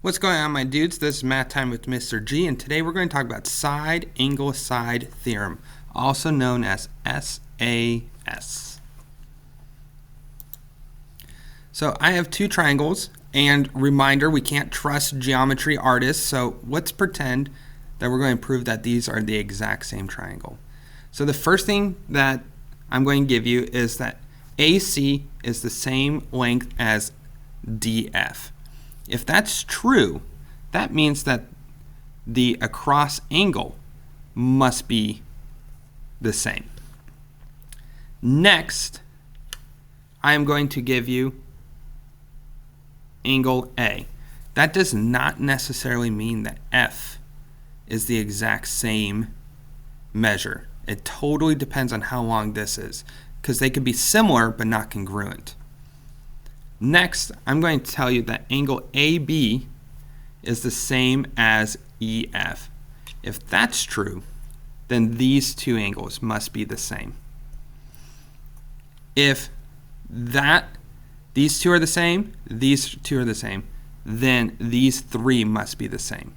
What's going on, my dudes? This is Math Time with Mr. G, and today we're going to talk about side-angle-side theorem, also known as SAS. So I have two triangles, and reminder, we can't trust geometry artists, so let's pretend that we're going to prove that these are the exact same triangle. So the first thing that I'm going to give you is that AC is the same length as DF. If that's true, that means that the across angle must be the same. Next, I am going to give you angle A. That does not necessarily mean that F is the exact same measure. It totally depends on how long this is, because they could be similar but not congruent. Next, I'm going to tell you that angle AB is the same as EF. If that's true, then these two angles must be the same. If these two are the same, these two are the same, then these three must be the same.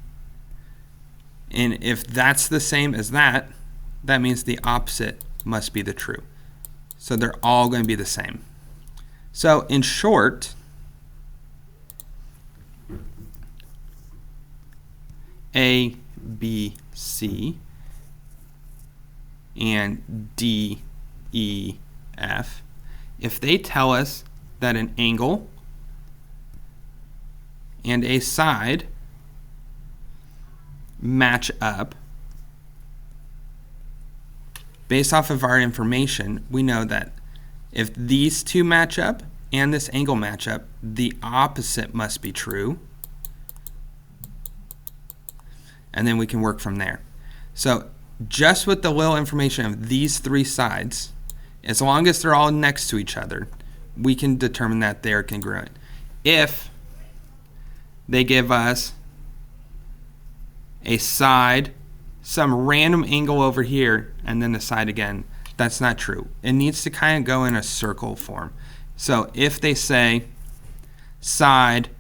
And if that's the same as that, that means the opposite must be the true. So they're all going to be the same. So in short, A, B, C, and D, E, F, if they tell us that an angle and a side match up, based off of our information, we know that if these two match up and this angle match up, the opposite must be true. And then we can work from there. So just with the little information of these three sides, as long as they're all next to each other, we can determine that they're congruent. If they give us a side, some random angle over here, and then the side again, that's not true. It needs to kind of go in a circle form. So if they say side,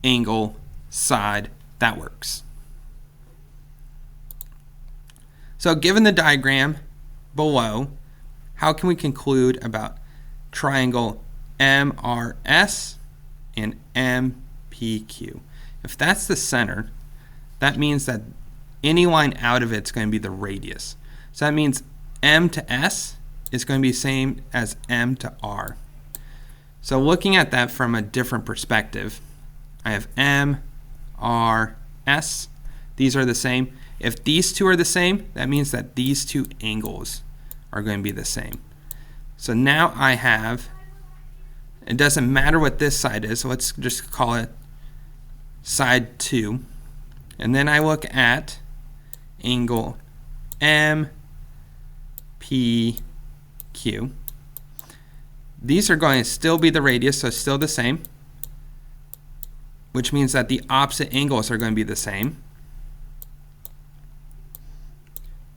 angle, side, that works. So given the diagram below, how can we conclude about triangle MRS and MPQ? If that's the center, that means that any line out of it is going to be the radius. So that means M to S is going to be the same as M to R. So looking at that from a different perspective, I have M, R, S. These are the same. If these two are the same, that means that these two angles are going to be the same. So now I have, it doesn't matter what this side is, so let's just call it side 2. And then I look at angle MPQ. These are going to still be the radius, so still the same, which means that the opposite angles are going to be the same.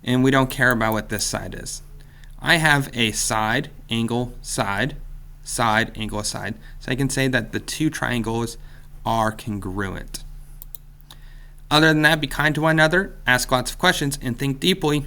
And we don't care about what this side is. I have a side, angle, side, side, angle, side. So I can say that the two triangles are congruent. Other than that, be kind to one another, ask lots of questions, and think deeply.